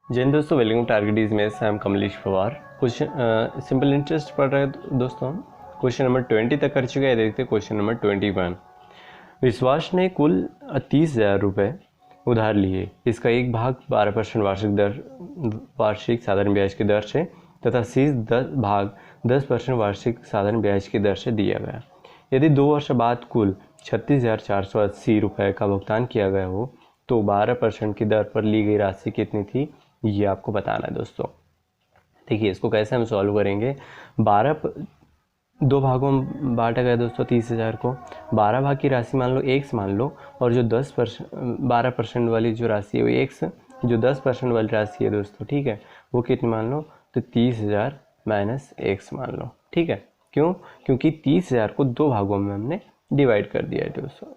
जय हिंद दोस्तों, welcome target is mess. I am Kamlesh Pawar. Question simple interest पढ़ रहे हैं दोस्तों। क्वेश्चन नंबर 20 तक कर चुके हैं। देखते हैं क्वेश्चन नंबर 21। विश्वास ने कुल 30,000 रुपये उधार लिए। इसका एक भाग 12% वार्षिक साधारण ब्याज की दर से तथा शेष 10% वार्षिक साधारण ब्याज की दर से दिया गया। यदि 2 वर्ष बाद कुल 36,480 रुपये का भुगतान किया गया हो तो 12% की दर पर ली गई राशि कितनी थी, ये आपको बताना है दोस्तों। देखिए इसको कैसे हम सॉल्व करेंगे। 2 भागों में बांटा गया दोस्तों 30,000 को। 12 भाग की राशि मान लो x मान लो, और जो 12% वाली जो राशि है वो x, जो 10% वाली राशि है दोस्तों, ठीक है, वो कितनी मान लो, तो 30,000 माइनस x मान लो। ठीक है, क्यों? क्योंकि 30,000 को 2 भागों में हमने डिवाइड कर दिया है दोस्तों,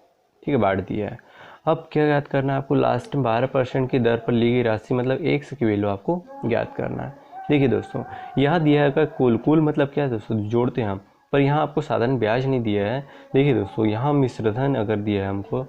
ठीक है, बांट दिया है। अब क्या याद करना है आपको, लास्ट में 12% की दर पर ली गई राशि मतलब x की वैल्यू आपको याद करना है। देखिए दोस्तों, यहाँ दिया है कुल मतलब क्या है दोस्तों, जोड़ते हैं हम, पर यहाँ आपको साधारण ब्याज नहीं दिया है। देखिए दोस्तों, यहाँ मिश्रधन अगर दिया है हमको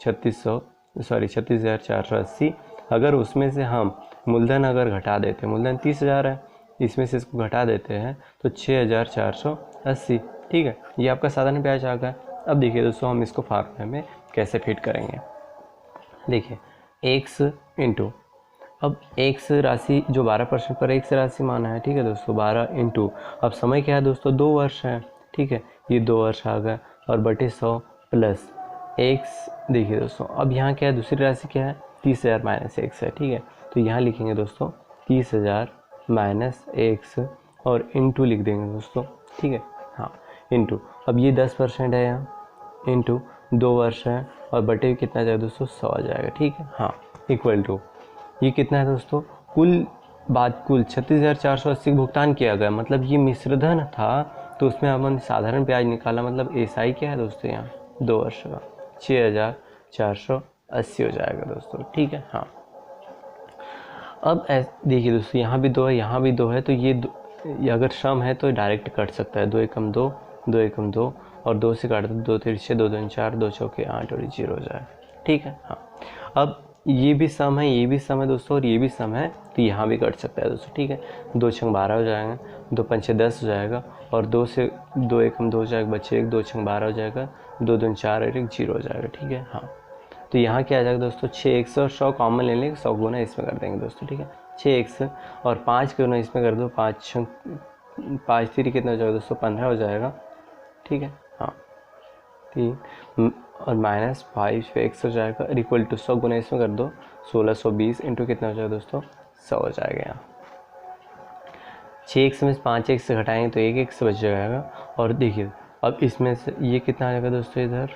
36,480, अगर उसमें से हम मूलधन अगर घटा देते हैं, मूलधन 30,000 है, इसमें से इसको घटा देते हैं तो 6,480, ठीक है, ये आपका साधारण ब्याज आ गया। अब देखिए दोस्तों, हम इसको फार्मूले में कैसे फिट करेंगे। देखिए x इंटू, अब x राशि जो 12% पर x राशि माना है, ठीक है दोस्तों, 12 इंटू, अब समय क्या है दोस्तों, 2 वर्ष है, ठीक है, ये 2 वर्ष आ गया, और बटे 100 प्लस x। देखिए दोस्तों, अब यहाँ क्या है, दूसरी राशि क्या है, 30,000 माइनस x है, ठीक है, तो यहाँ लिखेंगे दोस्तों 30,000 माइनस x और इंटू लिख देंगे दोस्तों, ठीक है, हाँ, इंटू, अब ये 10% है यहाँ, इंटू 2 वर्ष है, और बटे कितना जाएगा दोस्तों, 100 आ जाएगा, ठीक है, हाँ, इक्वल टू, ये कितना है दोस्तों, कुल 36,480 भुगतान किया गया, मतलब ये मिश्रधन था, तो उसमें हमने साधारण ब्याज निकाला, मतलब एसआई क्या है दोस्तों, यहाँ 2 वर्ष का 6,480 हो जाएगा दोस्तों, ठीक है, हाँ। अब देखिए दोस्तों, यहाँ भी 2 है, यहाँ भी 2 है, तो ये अगर सम है तो डायरेक्ट कट सकता है, 2 एकम 2, 2 एकम 2, और 2 से काट दो, 2 3 6, 2 2 4, 2 चौके 8 और 0 हो जाए, ठीक है, हाँ। अब ये भी सम है, ये भी सम है दोस्तों, और ये भी सम है, तो यहाँ भी कट सकता है दोस्तों, ठीक है, 2 छंग 12 हो जाएगा, 2 पंचे 10 हो जाएगा, और 2 से 2 एकम 2 हो जाएगा, बच्चे 1, 2 छंग 12 हो जाएगा, 2 2 4 और 1 0 हो जाएगा, ठीक है, हाँ। तो यहाँ क्या आ जाएगा दोस्तों, 6x और 100 कॉमन ले लेंगे, 100 गुना इसमें कर देंगे दोस्तों, ठीक है, 6x और 5 गुना इसमें कर दो, 5 3 कितना हो जाएगा दोस्तों, 15 हो जाएगा, ठीक है, हाँ, 3 और माइनस 5x हो जाएगा, इक्वल टू 100 गुना इसमें कर दो, 1620 इंटू कितना हो जाएगा दोस्तों, 100 हो जाएगा। यहाँ 6x में 5x से घटाएंगे तो 1x बच जाएगा, और देखिए अब इसमें से ये कितना आ जाएगा दोस्तों, इधर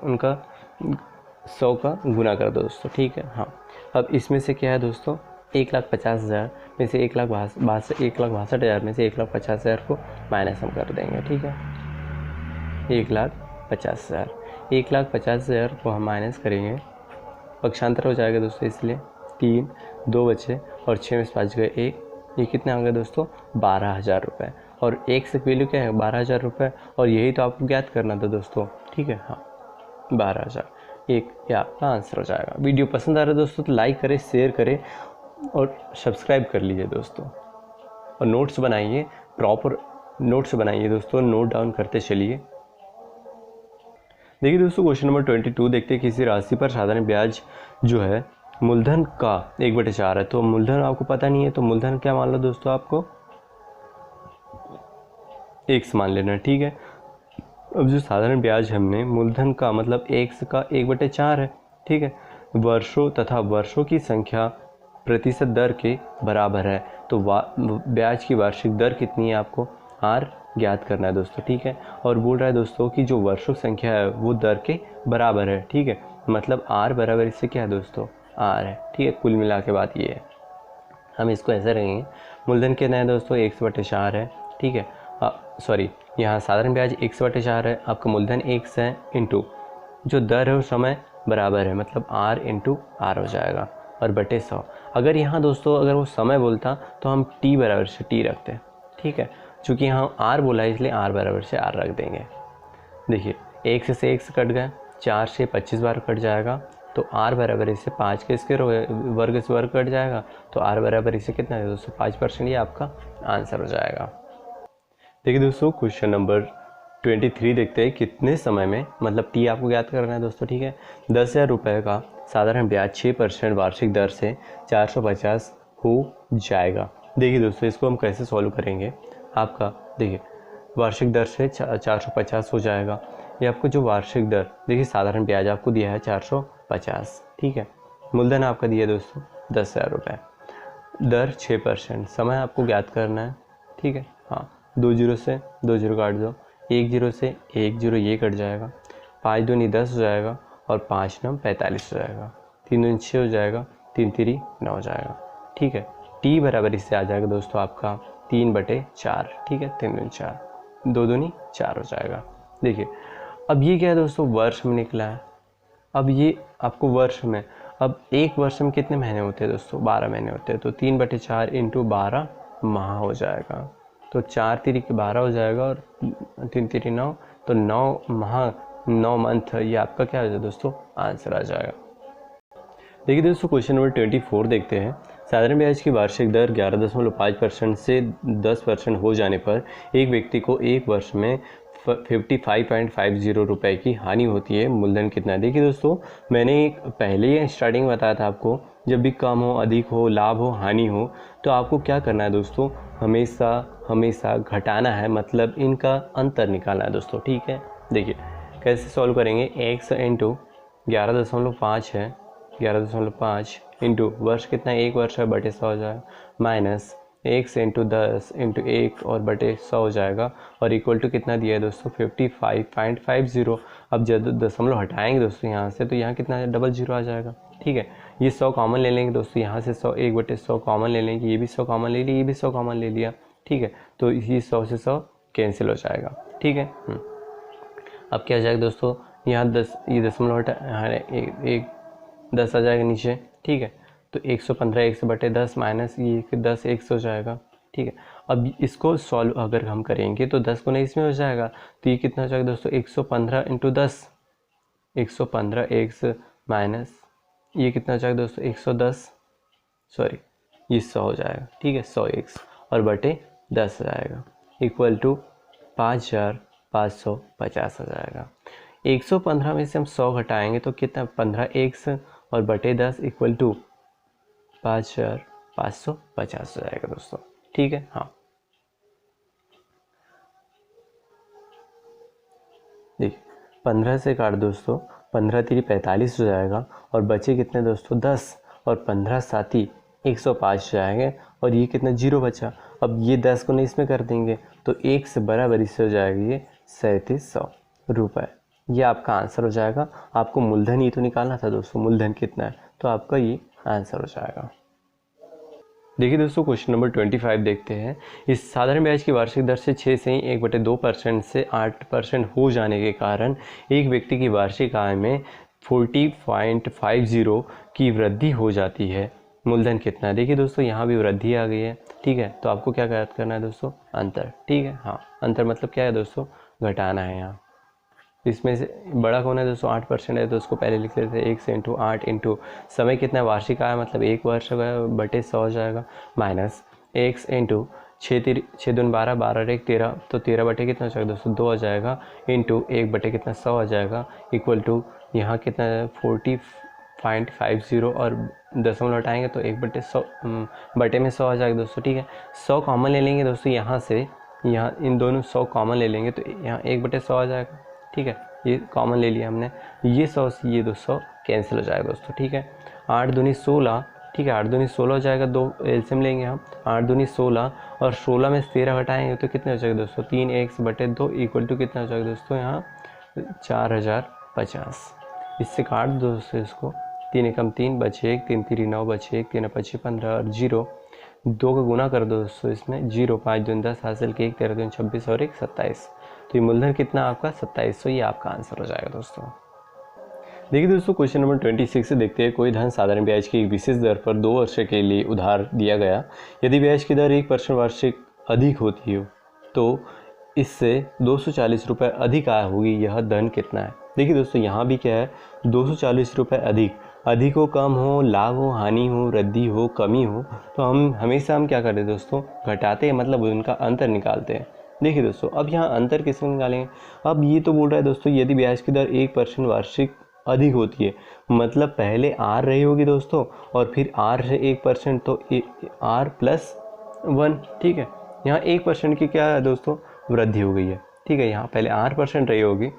उनका 100 का गुना कर दो दोस्तों, ठीक है, हाँ। अब इसमें से क्या है दोस्तों, 1,50,000 में से 1,62,000 में से 1,50,000 को माइनस हम कर देंगे, ठीक है, 1,50,000, 1,50,000 को हम माइनस करेंगे, पक्षांतर हो जाएगा दोस्तों, इसलिए 3 2 बचे, और 6 में से 5 गए 1, ये कितने आ गए दोस्तों, 12,000 रुपये, और एक से वैल्यू क्या है, 12,000 रुपये, और यही तो आपको ज्ञात करना था दोस्तों, ठीक है, हाँ, 12,000, एक ये आपका आंसर हो जाएगा। वीडियो पसंद आ रहा है दोस्तों तो लाइक करें, शेयर करें और सब्सक्राइब कर लीजिए दोस्तों, और नोट्स बनाइए, प्रॉपर नोट्स बनाइए दोस्तों, नोट डाउन करते चलिए। देखिए दोस्तों, क्वेश्चन नंबर 22 देखते हैं। किसी राशि पर साधारण ब्याज जो है मूलधन का 1/4 है, तो मूलधन आपको पता नहीं है, तो मूलधन क्या मान लो दोस्तों, आपको x मान लेना, ठीक है। अब जो साधारण ब्याज हमने मूलधन का मतलब x का 1/4 है, ठीक है, वर्षों तथा वर्षों की संख्या प्रतिशत दर के बराबर है, तो ब्याज की वार्षिक दर कितनी है आपको r ज्ञात करना है दोस्तों, ठीक है। और बोल रहा है दोस्तों कि जो वर्षों संख्या है वो दर के बराबर है, ठीक है, मतलब r बराबर इससे क्या है दोस्तों, r है, ठीक है, कुल मिला के बात ये है। हम इसको ऐसे रहेंगे, मूलधन कितना है दोस्तों, 1/4 है, ठीक है, सॉरी, यहाँ साधारण ब्याज 1/4 है, आपका मूलधन x है, इंटू जो दर है वो समय बराबर है, मतलब r इंटू r हो जाएगा, और बटे 100। अगर यहाँ दोस्तों अगर वो समय बोलता तो हम t बराबर से t रखते हैं, ठीक है, चूँकि यहाँ r बोला है इसलिए r बराबर से r रख देंगे। देखिए 1 से x कट गए, 4 से 25 बार कट जाएगा, तो r बराबर इससे 5 के स्क्वायर वर्ग से वर्ग कट जाएगा, तो r बराबर इसे कितना है दोस्तों 5%। ये आपका आंसर हो जाएगा। देखिए दोस्तों क्वेश्चन नंबर 23 देखते हैं। कितने समय में, मतलब टी आपको याद करना है दोस्तों, ठीक है। 10,000 रुपये का साधारण ब्याज 6% वार्षिक दर से 450 हो जाएगा। देखिए दोस्तों इसको हम कैसे सॉल्व करेंगे। आपका देखिए वार्षिक दर से 450 हो जाएगा। ये आपको जो वार्षिक दर, देखिए साधारण ब्याज आपको दिया है 450, ठीक है। मूलधन आपका दिया है दोस्तों 10,000 रुपये, दर 6%, समय आपको ज्ञात करना है, ठीक है। हाँ 2 जीरो से 2 जीरो काट दो, 1 जीरो से 1 जीरो ये कट जाएगा, 5 दूनी 10 हो जाएगा और 5 9 45 हो जाएगा, 3 दूनी 6 हो जाएगा, 3 3 9 हो जाएगा, ठीक है। टी बराबर इससे आ जाएगा दोस्तों आपका 3/4, ठीक है। 3 दूनी 4, 2 दूनी 4 हो जाएगा। देखिए अब ये क्या है दोस्तों, वर्ष में निकला है। अब ये आपको वर्ष में, अब एक वर्ष में कितने महीने होते हैं दोस्तों, 12 महीने होते हैं, तो 3/4 इंटू 12 माह हो जाएगा, तो 4 तिरिक 12 हो जाएगा और 3 तिरी 9, तो 9 माह 9 मंथ, ये आपका क्या हो जाएगा दोस्तों आंसर आ जाएगा। देखिए दोस्तों क्वेश्चन नंबर 24 देखते हैं। साधारण ब्याज की वार्षिक दर 11.5% से 10% हो जाने पर एक व्यक्ति को एक वर्ष में 55.50 रुपये की हानि होती है, मूलधन कितना है। देखिए दोस्तों मैंने पहले ही स्टार्टिंग में बताया था आपको, जब भी कम हो, अधिक हो, लाभ हो, हानि हो, तो आपको क्या करना है दोस्तों, हमेशा घटाना है, मतलब इनका अंतर निकालना है दोस्तों, ठीक है। देखिए कैसे सॉल्व करेंगे, x इंटू 11.5 है, 11.5 इंटू वर्ष कितना है, 1 वर्ष है, बटे 100 हो जाएगा, माइनस x इंटू 10 इंटू 1 और बटे 100 हो जाएगा, और इक्वल टू कितना दिया है दोस्तों 55.50। अब जब दशमलव हटाएंगे दोस्तों यहाँ से, तो यहाँ कितना डबल जीरो आ जाएगा, ठीक है। ये 100 कॉमन ले लेंगे दोस्तों, यहाँ से 100 1/100 कॉमन ले लेंगे, ये भी 100 कॉमन ले लिया, ये भी 100 कॉमन ले लिया, ठीक है। तो ये 100 से 100 कैंसिल हो जाएगा, ठीक है। अब क्या हो जाएगा दोस्तों, यहाँ 10, ये दशमलव हटा, एक 10 आ जाएगा नीचे, ठीक है। तो 115 1/10 माइनस ये 10 1 हो जाएगा, ठीक है। अब इसको सॉल्व अगर हम करेंगे तो 10 गुना इसमें हो जाएगा, तो ये कितना हो जाएगा दोस्तों 115 इंटू 10, 115 एक्स माइनस ये कितना हो जाएगा दोस्तों 110, सॉरी ये 100 हो जाएगा, ठीक है। 100 एक्स और बटे 10 हो जाएगा, इक्वल टू 5550 हो जाएगा। 115 में से हम 100 घटाएंगे तो कितना 15 एक्स और बटे 10 इक्वल टू 5550 हो जाएगा दोस्तों, ठीक है। हाँ देखिए 15 से काट दोस्तों, 15 तिरी 45 हो जाएगा और बचे कितने दोस्तों 10, और 15 साथी 105 हो जाएंगे, और ये कितना जीरो बचा। अब ये 10 को नहीं इसमें कर देंगे तो 1 से बराबर इससे हो जाएगा ये 3700 रुपये। ये आपका आंसर हो जाएगा। आपको मूलधन ही तो निकालना था दोस्तों, मूलधन कितना है, तो आपका ये आंसर हो जाएगा। देखिए दोस्तों क्वेश्चन नंबर 25 देखते हैं। इस साधारण ब्याज की वार्षिक दर से 6 से 1/2% से 8% हो जाने के कारण एक व्यक्ति की वार्षिक आय में 40.50 की वृद्धि हो जाती है, मूलधन कितना है। देखिए दोस्तों यहाँ भी वृद्धि आ गई है, ठीक है। तो आपको क्या याद करना है दोस्तों, अंतर, ठीक है। हाँ अंतर मतलब क्या है दोस्तों, घटाना है। यहाँ इसमें से बड़ा कौन है दोस्तों 8% है, तो उसको पहले लिख लेते हैं 1 से इंटू 8 इंटू समय कितना है वार्षिक आय मतलब 1 वर्ष बटे 100 हो जाएगा, माइनस x इंटू 6 दून 12 12 1 13, तो 13 बटे कितना हो जाएगा दोस्तों 2 हो जाएगा, इंटू 1 बटे कितना 100 हो जाएगा, इक्वल टू यहाँ कितना 40.50 और दशमलव हटाएंगे तो 1/100 बटे में 100 आ जाएगा दोस्तों, ठीक है। 100 कॉमन ले लेंगे दोस्तों यहाँ से, यहाँ इन दोनों 100 कॉमन ले लेंगे तो यहाँ 1/100 आ जाएगा, ठीक है। ये कॉमन ले लिया हमने, ये 100 से ये 200 कैंसिल हो जाएगा दोस्तों, ठीक है। 8 दूनी 16, ठीक है, 8 दूनी 16 हो जाएगा, 2 एलसीएम लेंगे हम, 8 दूनी 16 और 16 में 13 घटाएंगे तो कितने हो जाएगा दोस्तों 3x बटे 2 इक्वल टू कितना हो जाएगा दोस्तों यहाँ 4050। इससे काट दो दोस्तों इसको, 3 एकम 3 बचे 1, 3 3 9 बचे 1, 3 25 15 और 0 2 का गुना कर दो दोस्तों इसमें, 0 5 दून 10 हासिल के 1 13 दून 26 और 1 27, तो ये मूलधन कितना आपका 2700, ये आपका आंसर हो जाएगा दोस्तों। देखिए दोस्तों क्वेश्चन नंबर 26 से देखते हैं। कोई धन साधारण ब्याज की एक विशेष दर पर 2 वर्ष के लिए उधार दिया गया, यदि ब्याज की दर 1% वार्षिक अधिक होती हो तो इससे 240 रुपये अधिक आय होगी, यह धन कितना है। देखिए दोस्तों यहाँ भी क्या है 240 रुपये अधिक, अधिक हो, कम हो, लाभ हो, हानि हो, वृद्धि हो, कमी हो, तो हम हमेशा क्या करते हैं दोस्तों, घटाते हैं, मतलब उनका अंतर निकालते हैं। देखिए दोस्तों, अब यहाँ अंतर किसमें निकालेंगे। अब ये तो बोल रहा है दोस्तों, यदि ब्याज की दर 1% वार्षिक अधिक होती है, मतलब पहले आर रही होगी दोस्तों और फिर आर से 1%, तो आर प्लस 1, ठीक है। यहाँ 1% की क्या है दोस्तों, वृद्धि हो गई है, ठीक है। यहाँ पहले R% रही होगी,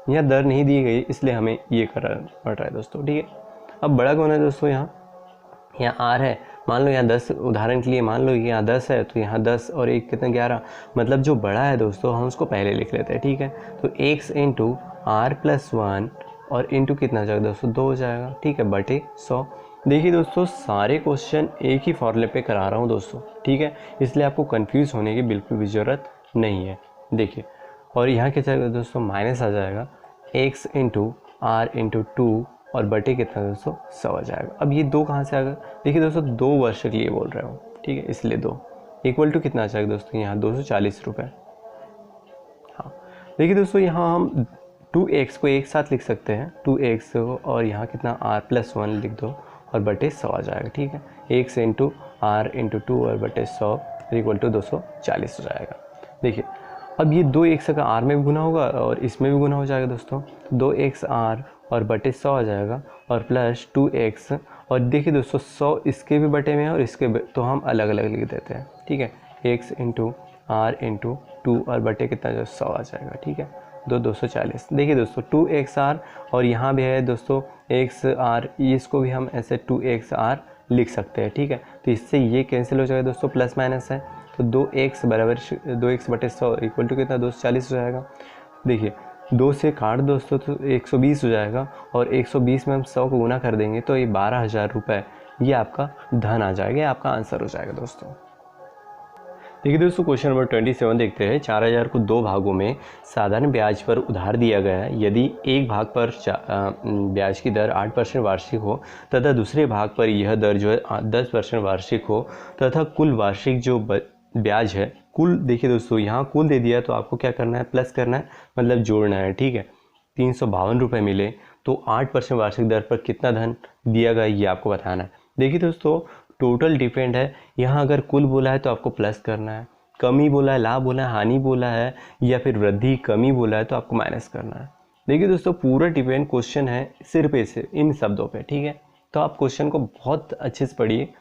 यहाँ दर नहीं दी गई, इसलिए हमें ये करना पड़ रहा है दोस्तों, ठीक है। अब बड़ा कौन है दोस्तों, यहाँ R है, मान लो यहाँ 10, उदाहरण के लिए मान लो यहाँ 10 है, तो यहाँ 10 और 1 कितना 11, मतलब जो बड़ा है दोस्तों हम उसको पहले लिख लेते हैं, ठीक है। तो x इंटू R प्लस 1 और इंटू कितना हो जाएगा दोस्तों, 2 हो जाएगा, ठीक है, बटे 100। देखिए दोस्तों, सारे क्वेश्चन एक ही फॉर्मूले पे करा रहा हूँ दोस्तों, ठीक है, इसलिए आपको कंफ्यूज होने की बिल्कुल भी ज़रूरत नहीं है। देखिए, और यहाँ क्या जाएगा दोस्तों, माइनस आ जाएगा, x इंटू R इंटू 2 और बटे कितना दोस्तों, 100 आ जाएगा। अब ये 2 कहाँ से आ गया, देखिए दोस्तों 2 वर्ष के लिए बोल रहे हो, ठीक है, इसलिए 2 इक्वल टू कितना आ जाएगा दोस्तों, यहाँ 240 रुपये। हाँ, देखिए दोस्तों, यहाँ हम 2x को एक साथ लिख सकते हैं, 2x और यहाँ कितना R प्लस 1 लिख दो और बटे 100 आ जाएगा, ठीक है। x इंटू R इंटू 2 और बटे 100 इक्वल टू 240 हो जाएगा। देखिए, अब ये 2x का R में भी गुना होगा और इसमें भी गुना हो जाएगा दोस्तों, 2x R और बटे 100 आ जाएगा और प्लस 2x, और देखिए दोस्तों 100 इसके भी बटे में है और इसके तो हम अलग अलग लिख देते हैं, ठीक है। x इंटू R इंटू 2 और बटे कितना जो 100 आ जाएगा, ठीक है, 240। देखिए दोस्तों 2xr और यहाँ भी है दोस्तों xr, इसको भी हम ऐसे 2xr लिख सकते हैं, ठीक है। तो इससे ये कैंसिल हो जाएगा दोस्तों, प्लस माइनस है, तो 2x बराबर 2x बटे 100 इक्वल टू कितना 240 हो जाएगा। देखिए 2 से काट दोस्तों तो 120 हो जाएगा और 120 में हम 100 को गुना कर देंगे तो ये 12,000 रुपये ये आपका धन आ जाएगा, आपका आंसर हो जाएगा दोस्तों। देखिए दोस्तों, क्वेश्चन नंबर 27 देखते हैं। 4,000 को 2 भागों में साधारण ब्याज पर उधार दिया गया है। यदि एक भाग पर ब्याज की दर 8% वार्षिक हो तथा दूसरे भाग पर यह दर जो है 10% वार्षिक हो तथा कुल वार्षिक जो ब्याज है, कुल देखिए दोस्तों यहाँ कुल दे दिया तो आपको क्या करना है, प्लस करना है, मतलब जोड़ना है, ठीक है। 352 रुपये मिले तो 8% वार्षिक दर पर कितना धन दिया गया ये आपको बताना है। देखिए दोस्तों, टोटल डिपेंड है, यहाँ अगर कुल बोला है तो आपको प्लस करना है, कमी बोला है, लाभ बोला है, हानि बोला है या फिर वृद्धि कमी बोला है तो आपको माइनस करना है। देखिए दोस्तों, पूरा डिपेंड क्वेश्चन है सिर्फ ऐसे इन शब्दों पे, ठीक है। तो आप क्वेश्चन को बहुत अच्छे से पढ़िए,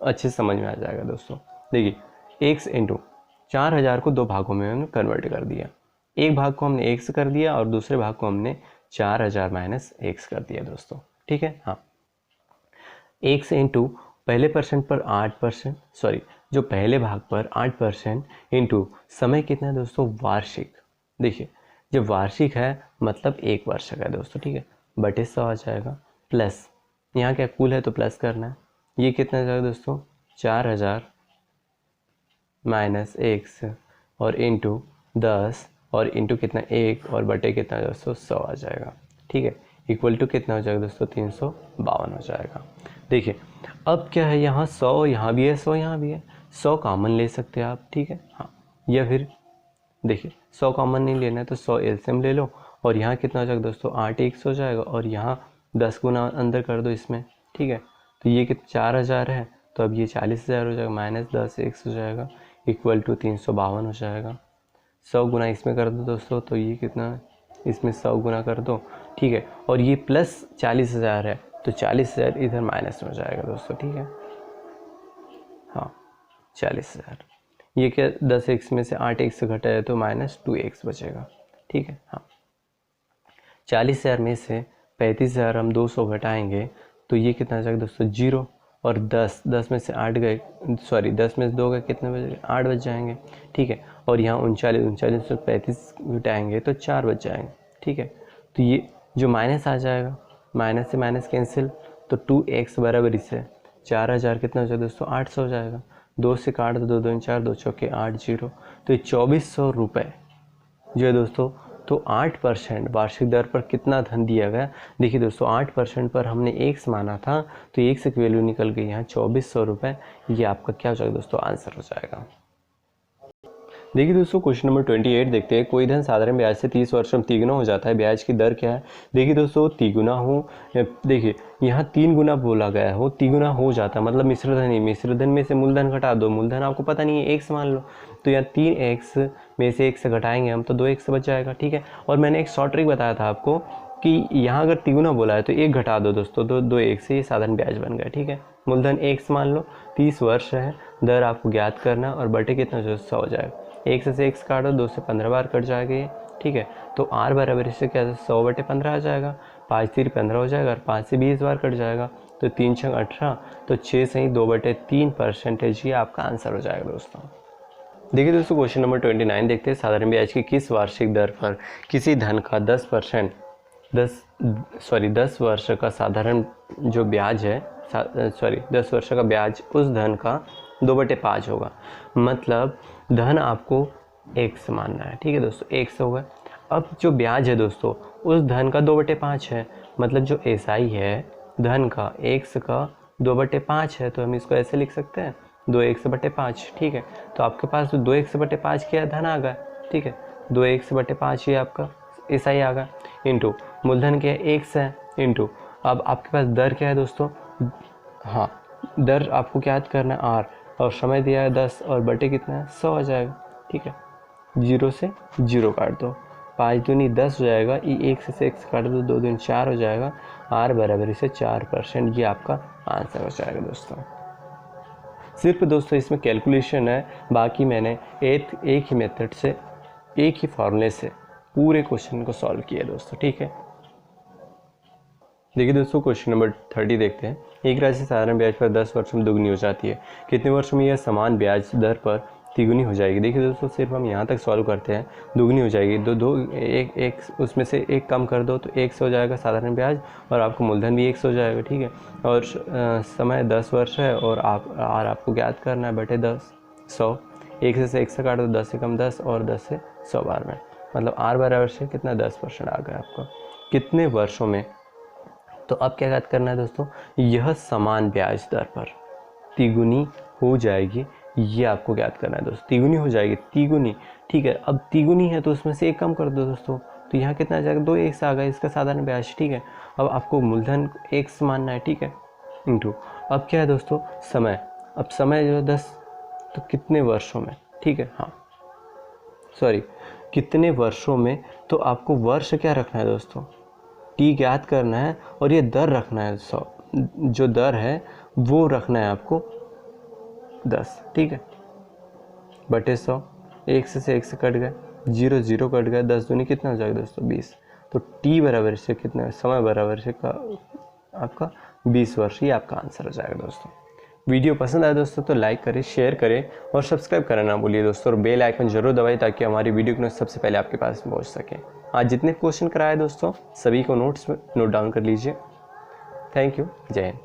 अच्छे से समझ में आ जाएगा दोस्तों। देखिए x इंटू 4,000 को 2 भागों में हमने कन्वर्ट कर दिया, एक भाग को हमने x कर दिया और दूसरे भाग को हमने 4,000 माइनस x कर दिया दोस्तों, ठीक है। हाँ, x इंटू पहले परसेंट पर 8%, सॉरी जो पहले भाग पर 8% इंटू समय कितना है दोस्तों, वार्षिक। देखिए जब वार्षिक है मतलब 1 वर्ष का है दोस्तों, ठीक है, बटे 100 आ जाएगा, प्लस यहाँ क्या कुल है तो प्लस करना है, ये कितना जाएगा दोस्तों 4,000 माइनस x और इंटू 10 और इंटू कितना 1 और बटे कितना दोस्तों 100 आ जाएगा, ठीक है, इक्वल टू कितना हो जाएगा दोस्तों 352 हो जाएगा। देखिए अब क्या है, यहाँ 100 यहाँ भी है, 100 यहाँ भी है, 100 कॉमन ले सकते हैं आप, ठीक है। हाँ, या फिर देखिए 100 कॉमन नहीं लेना है तो 100 एलसीएम ले लो और यहाँ कितना हो जाएगा दोस्तों 8x हो जाएगा और यहाँ 10 गुना अंदर कर दो इसमें, ठीक है। तो ये कितना 4,000 है तो अब ये 40,000 हो जाएगा, माइनस 10x हो जाएगा इक्वल टू 352 हो जाएगा। 100 गुना इसमें कर दो दोस्तों तो ये कितना, इसमें 100 गुना कर दो, ठीक है, और ये प्लस 40,000 है तो 40,000 इधर माइनस में हो जाएगा दोस्तों, ठीक है। हाँ 40,000, ये क्या 10x में से 8x घटा है तो माइनस 2x बचेगा, ठीक है। हाँ 40,000 में से 35,000 हम 200 घटाएंगे तो ये कितना आ जाएगा दोस्तों 0 और 10 में से 8 गए, सॉरी 10 में से 2 गए कितने बच 8 बच जाएंगे, ठीक है। और यहाँ 39 से 35 घटाएंगे तो 4 बच जाएंगे, ठीक है। तो ये जो माइनस आ जाएगा, माइनस से माइनस कैंसिल तो 2x बराबर इसे 4,000 कितना हो जाएगा दोस्तों 800 हो जाएगा, 2 से काट दो, 2 2 4 2 चौके 8 0, तो ये 2400 रुपये जो है दोस्तों, तो 8% वार्षिक दर पर कितना धन दिया गया। देखिए दोस्तों 8% पर हमने x माना था तो x की वैल्यू निकल गई यहाँ 2400 रुपये, ये आपका क्या हो जाएगा दोस्तों आंसर हो जाएगा। देखिए दोस्तों क्वेश्चन नंबर 28 देखते हैं। कोई धन साधारण ब्याज से 30 वर्षों में तिगुना हो जाता है, ब्याज की दर क्या है? देखिए दोस्तों तिगुना हो, देखिए यहाँ 3 गुना बोला गया हो, तिगुना हो जाता है मतलब मिश्रधन ही, मिश्रधन में से मूलधन घटा दो, मूलधन आपको पता नहीं है x मान लो, तो यहाँ 3x में से x से घटाएंगे हम तो 2x बच जाएगा, ठीक है। और मैंने एक शॉर्ट ट्रिक बताया था आपको कि यहाँ अगर तिगुना बोला है तो 1 घटा दो दोस्तों, तो 2x से ये साधारण ब्याज बन गया, ठीक है। मूलधन x मान लो, 30 वर्ष है, दर आपको ज्ञात करना और बटे कितना जो 100 हो जाएगा। 1 से x काटो, 2 से 15 बार कट जाएगा ये, ठीक है। तो r बराबर इससे क्या 100/15 आ जाएगा, 5 3 15 हो जाएगा और 5 से 20 बार कट जाएगा, तो 3 6 18, तो 6 से 2/3% ये आपका आंसर हो जाएगा दोस्तों। देखिए दोस्तों क्वेश्चन नंबर 29 देखते हैं। साधारण ब्याज की किस वार्षिक दर पर किसी धन का 10% 10 वर्ष का साधारण जो ब्याज है 10 वर्ष का ब्याज उस धन का 2/5 होगा। मतलब धन आपको x मानना है, ठीक है दोस्तों, x होगा। अब जो ब्याज है दोस्तों उस धन का 2/5 है, मतलब जो SI है धन का x का 2/5 है, तो हम इसको ऐसे लिख सकते हैं 2x/5, ठीक है। तो आपके पास 2x/5 क्या धन आ गया, ठीक है, 2x/5 ये आपका SI आ गया, इंटू मूलधन क्या है x है, इंटू अब आपके पास दर क्या है दोस्तों, हाँ दर आपको क्या याद करना है r, और समय दिया है 10 और बटे कितना है 100 आ जाएगा, ठीक है। 0 से 0 काट दो, 5 दूनी 10 हो जाएगा, ये 1 से x काट दो, 2 दूनी 4 हो जाएगा, r बराबर इसे 4%, ये आपका आंसर हो जाएगा दोस्तों। सिर्फ दोस्तों इसमें कैलकुलेशन है, बाकी मैंने एक ही मेथड से एक ही फॉर्मूले से पूरे क्वेश्चन को सॉल्व किया दोस्तों, ठीक है। देखिए दोस्तों क्वेश्चन नंबर 30 देखते हैं। एक राशि साधारण ब्याज पर 10 वर्ष में दुगनी हो जाती है, कितने वर्षों में यह समान ब्याज दर पर तिगुनी हो जाएगी? देखिए दोस्तों सिर्फ हम यहाँ तक सॉल्व करते हैं, दुगनी हो जाएगी, एक उसमें से एक कम कर दो तो 1 हो जाएगा साधारण ब्याज, और आपको मूलधन भी 1 हो जाएगा, ठीक है। और समय 10 वर्ष है और आपको ज्ञात करना है बटे 10 100, 1 से 1 से काट दो, 10 से कम 10 और 10 से 100 बार में, मतलब r बराबर से कितना 10% आ गया आपका कितने वर्षों में। तो अब क्या याद करना है दोस्तों, यह समान ब्याज दर पर तिगुनी हो जाएगी, ये आपको ज्ञात करना है दोस्तों। तिगुनी हो जाएगी, तिगुनी, ठीक है। अब तिगुनी है तो उसमें से एक कम कर दो दोस्तों, तो यहाँ कितना आ जाएगा 2x आ गया इसका साधारण ब्याज, ठीक है। अब आपको मूलधन x मानना है, ठीक है, इंटू अब क्या है दोस्तों समय, अब समय जो है 10, तो कितने वर्षों में, ठीक है, हाँ सॉरी कितने वर्षों में, तो आपको वर्ष क्या रखना है दोस्तों, t ज्ञात करना है और ये दर रखना है 100, जो दर है वो रखना है आपको 10, ठीक है, बटे 100, 1 से 1 से कट गए, 0 0 कट गया, 10 दूनी कितना हो जाएगा दोस्तों 20, तो t बराबर से कितना, समय बराबर से आपका 20 वर्ष, ये आपका आंसर हो जाएगा दोस्तों। वीडियो पसंद आए दोस्तों तो लाइक करें, शेयर करें और सब्सक्राइब करना ना भूलिए दोस्तों, और बेल आइकन जरूर दबाइए ताकि हमारी वीडियो को सबसे पहले आपके पास पहुंच सके। आज जितने क्वेश्चन कराए दोस्तों सभी को नोट्स में नोट डाउन कर लीजिए। थैंक यू, जय हिंद।